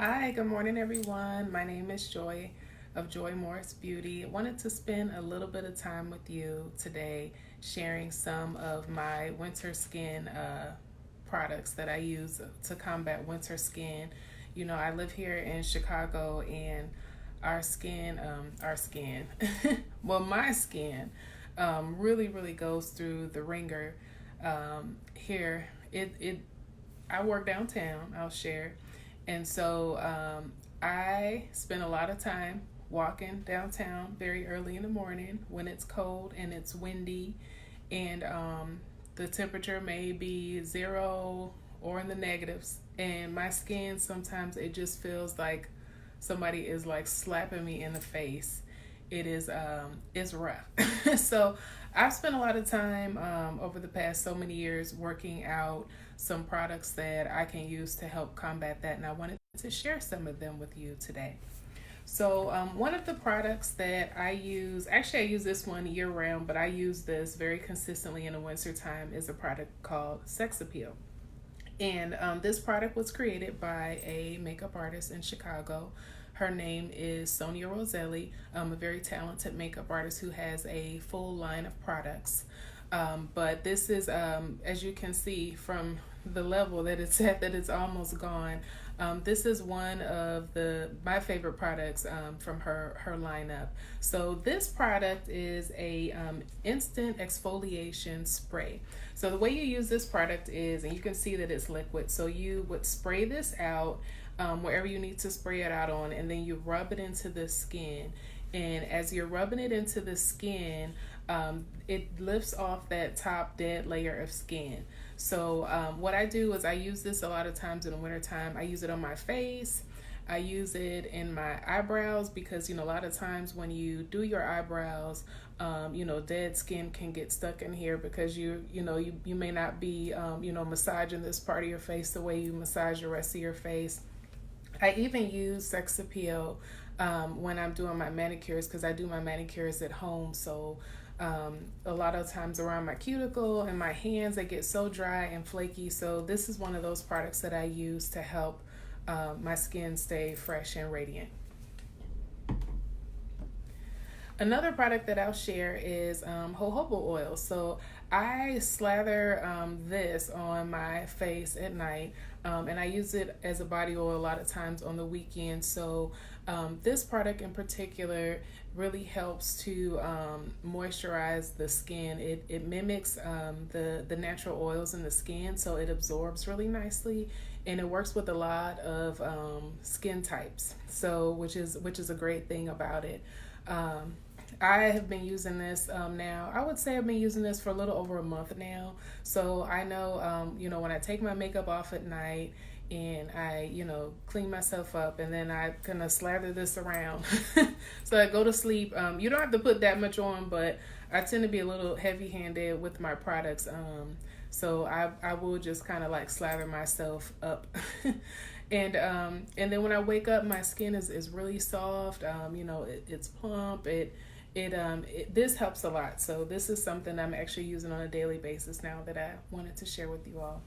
Hi, good morning, everyone. My name is Joy of Joy Morris Beauty. I wanted to spend a little bit of time with you today sharing some of my winter skin products that I use to combat winter skin. You know, I live here in Chicago and our skin, well, my skin really goes through the ringer here. I work downtown, I'll share. And so I spend a lot of time walking downtown very early in the morning when it's cold and it's windy, and the temperature may be 0 or in the negatives. And my skin, sometimes it just feels like somebody is like slapping me in the face. It's rough. So I've spent a lot of time over the past so many years working out some products that I can use to help combat that, and I wanted to share some of them with you today. So one of the products that I use, actually I use this one year round, but I use this very consistently in the winter time, is a product called Sexapeel. And this product was created by a makeup artist in Chicago. Her name is Sonia Roselli, a very talented makeup artist who has a full line of products. But this is, as you can see from the level that it's at, that it's almost gone. This is one of my favorite products from her lineup. So this product is a instant exfoliation spray. So the way you use this product is, and you can see that it's liquid, so you would spray this out wherever you need to spray it out on, and then you rub it into the skin. And as you're rubbing it into the skin, it lifts off that top dead layer of skin. So what I do is I use this a lot of times in the wintertime. I use it on my face. I use it in my eyebrows because, you know, a lot of times when you do your eyebrows, dead skin can get stuck in here because you may not be, massaging this part of your face the way you massage the rest of your face. I even use Sexapeel when I'm doing my manicures, because I do my manicures at home. So a lot of times around my cuticle and my hands, they get so dry and flaky. So this is one of those products that I use to help my skin stay fresh and radiant. Another product that I'll share is jojoba oil. So I slather this on my face at night, and I use it as a body oil a lot of times on the weekend. So this product in particular really helps to moisturize the skin. It mimics the natural oils in the skin, so it absorbs really nicely, and it works with a lot of skin types. So which is a great thing about it. I have been using this now. I would say I've been using this for a little over a month now. So I know, when I take my makeup off at night and I, clean myself up, and then I kind of slather this around. So I go to sleep. You don't have to put that much on, but I tend to be a little heavy-handed with my products. So I will just kind of like slather myself up. And then when I wake up, my skin is really soft. It's plump. This helps a lot. So this is something I'm actually using on a daily basis now that I wanted to share with you all.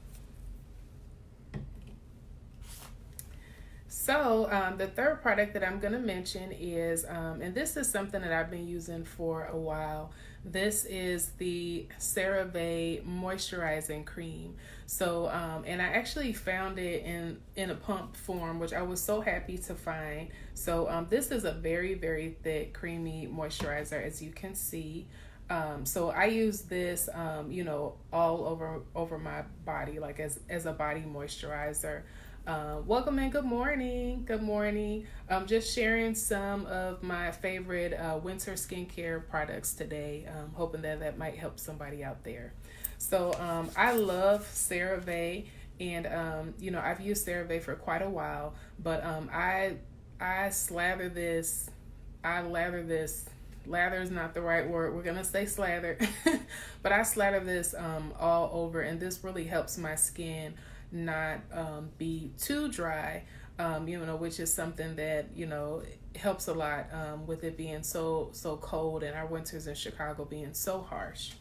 So the third product that I'm going to mention is, and this is something that I've been using for a while. This is the Cerave Moisturizing Cream. So, and I actually found it in a pump form, which I was so happy to find. So this is a very thick, creamy moisturizer, as you can see. So I use this, all over my body, like as a body moisturizer. Welcome and good morning. Good morning. Just sharing some of my favorite winter skincare products today. Hoping that might help somebody out there. So I love Cerave, and I've used Cerave for quite a while, but I slather this. I lather this. Lather is not the right word. We're gonna say slather, but I slather this all over, and this really helps my skin not be too dry, which is something that helps a lot with it being so cold, and our winters in Chicago being so harsh.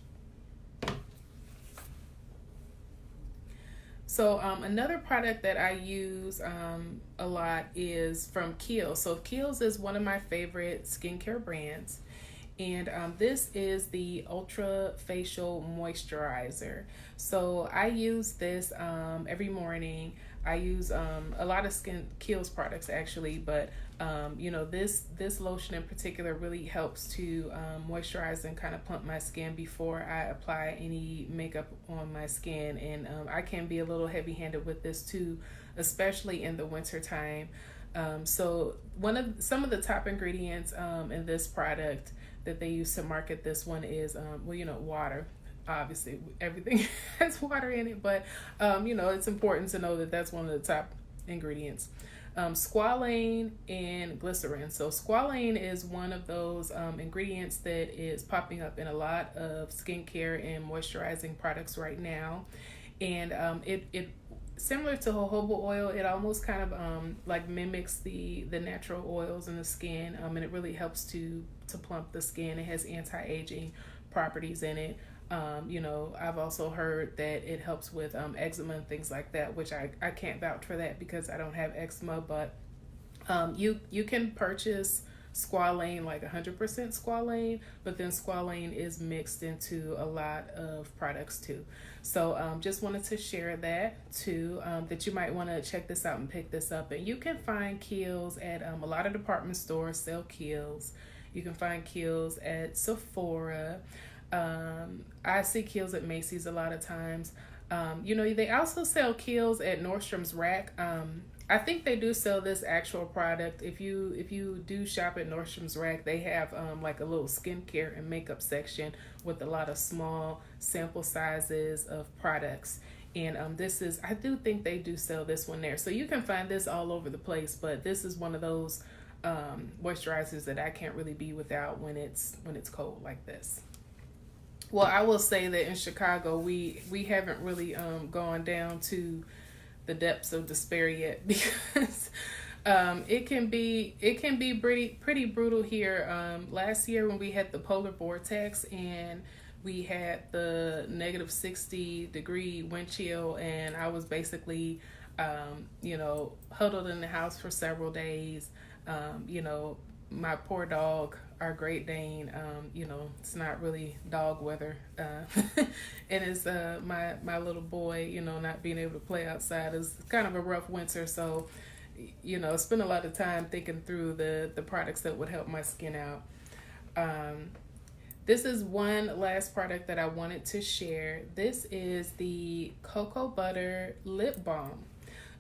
So another product that I use a lot is from Kiehl. So Kiehls is one of my favorite skincare brands. And this is the Ultra Facial Moisturizer. So I use this every morning. I use a lot of Kiehl's products actually, but this lotion in particular really helps to moisturize and kind of plump my skin before I apply any makeup on my skin. And I can be a little heavy-handed with this too, especially in the winter time. So some of the top ingredients in this product that they use to market this one is water. Obviously everything has water in it, but it's important to know that that's one of the top ingredients. Squalane and Glycerin. So Squalane is one of those ingredients that is popping up in a lot of skincare and moisturizing products right now, and it similar to jojoba oil, it almost kind of like mimics the natural oils in the skin, and it really helps to plump the skin. It has anti-aging properties in it. I've also heard that it helps with eczema and things like that, which I can't vouch for that because I don't have eczema, but you can purchase Squalane, like 100% Squalane, but then Squalane is mixed into a lot of products too. So just wanted to share that too, that you might want to check this out and pick this up. And you can find Kiehls at a lot of department stores sell Kiehls. You can find Kiehls at Sephora. I see Kiehls at Macy's a lot of times. They also sell Kiehls at Nordstrom's Rack. I think they do sell this actual product. If you do shop at Nordstrom's Rack, they have like a little skincare and makeup section with a lot of small sample sizes of products. And I do think they do sell this one there. So you can find this all over the place, but this is one of those moisturizers that I can't really be without when it's cold like this. Well, I will say that in Chicago, we haven't really gone down to the depths of despair yet, because it can be pretty brutal here. Last year when we had the polar vortex and we had the -60-degree wind chill, and I was basically huddled in the house for several days. My poor dog, our Great Dane, it's not really dog weather, and it's my little boy, not being able to play outside is kind of a rough winter. So, spend a lot of time thinking through the products that would help my skin out. This is one last product that I wanted to share. This is the Cocoa Butter Lip Balm.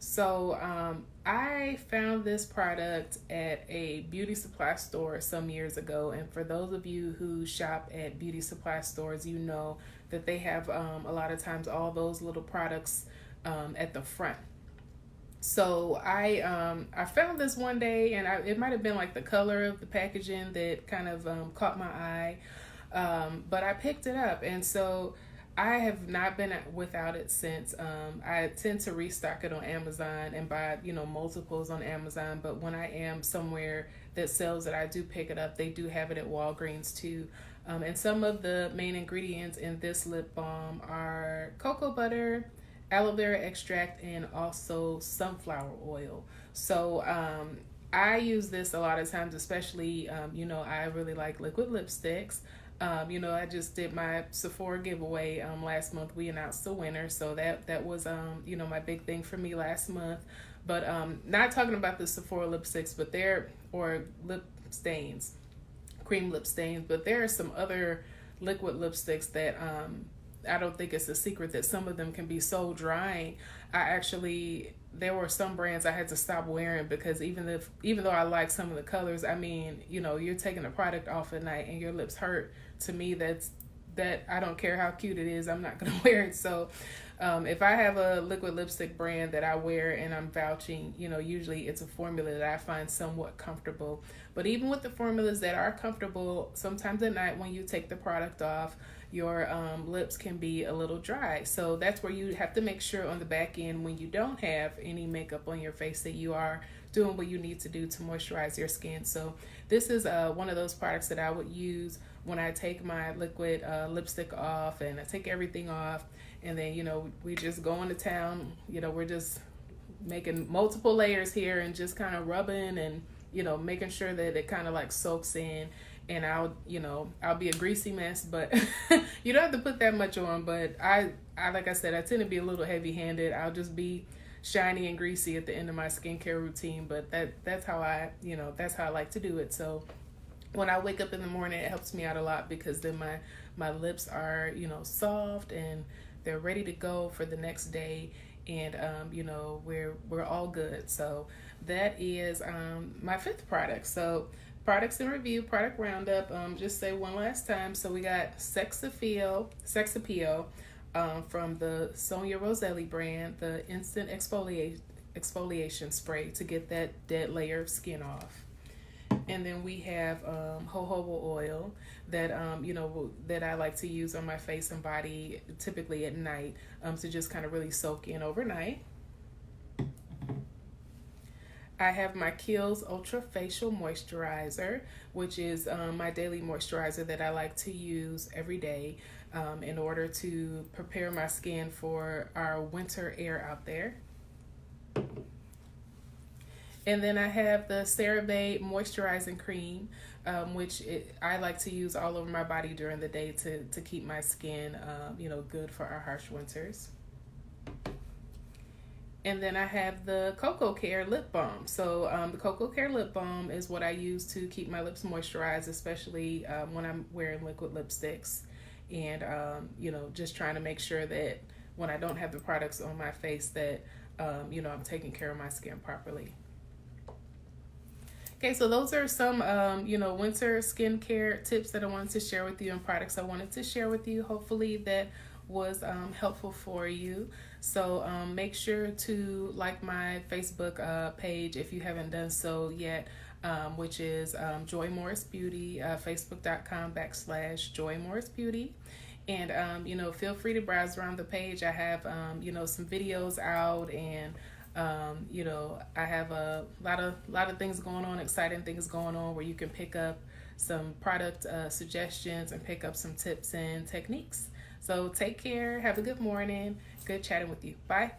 So I found this product at a beauty supply store some years ago, and for those of you who shop at beauty supply stores, you know that they have a lot of times all those little products at the front. So I found this one day, and it might have been like the color of the packaging that kind of caught my eye, but I picked it up, and so I have not been without it since. I tend to restock it on Amazon and buy, multiples on Amazon. But when I am somewhere that sells it, I do pick it up. They do have it at Walgreens too. And some of the main ingredients in this lip balm are cocoa butter, aloe vera extract, and also sunflower oil. So I use this a lot of times, especially, I really like liquid lipsticks. I just did my Sephora giveaway last month. We announced the winner, so that was my big thing for me last month. But not talking about the Sephora lipsticks, but or lip stains, cream lip stains. But there are some other liquid lipsticks that I don't think it's a secret that some of them can be so drying. There were some brands I had to stop wearing because even though I like some of the colors, you're taking a product off at night and your lips hurt. To me, that I don't care how cute it is, I'm not gonna wear it. So if I have a liquid lipstick brand that I wear and I'm vouching, usually it's a formula that I find somewhat comfortable. But even with the formulas that are comfortable, sometimes at night when you take the product off, your lips can be a little dry. So that's where you have to make sure on the back end, when you don't have any makeup on your face, that you are doing what you need to do to moisturize your skin. So this is one of those products that I would use when I take my liquid lipstick off, and I take everything off, and then, you know, we just go into town. You know, we're just making multiple layers here and just kind of rubbing and, you know, making sure that it kind of like soaks in. And I'll be a greasy mess, but you don't have to put that much on. But I like I said, I tend to be a little heavy handed. I'll just be shiny and greasy at the end of my skincare routine, but that's how that's how I like to do it. So when I wake up in the morning, it helps me out a lot, because then my lips are, you know, soft and they're ready to go for the next day. And you know, we're all good. So that is my 5th product. So products in review, product roundup. Just say one last time. So we got Sexapeel from the Sonia Roselli brand, the instant exfoliation spray to get that dead layer of skin off. And then we have jojoba oil that that I like to use on my face and body, typically at night, to just kind of really soak in overnight. I have my Kiehls Ultra Facial Moisturizer, which is my daily moisturizer that I like to use every day in order to prepare my skin for our winter air out there. And then I have the Cerave Moisturizing Cream, which I like to use all over my body during the day to keep my skin, good for our harsh winters. And then I have the Cococare Lip Balm. So the Cococare Lip Balm is what I use to keep my lips moisturized, especially when I'm wearing liquid lipsticks. And, just trying to make sure that when I don't have the products on my face that, I'm taking care of my skin properly. Okay, so those are some, winter skincare tips that I wanted to share with you, and products I wanted to share with you. Hopefully that was helpful for you. So make sure to like my Facebook page if you haven't done so yet, which is Joy Morris Beauty, facebook.com/Joy Morris Beauty. And, feel free to browse around the page. I have, some videos out, and I have a lot of things going on, exciting things going on, where you can pick up some product suggestions and pick up some tips and techniques. So take care. Have a good morning. Good chatting with you. Bye.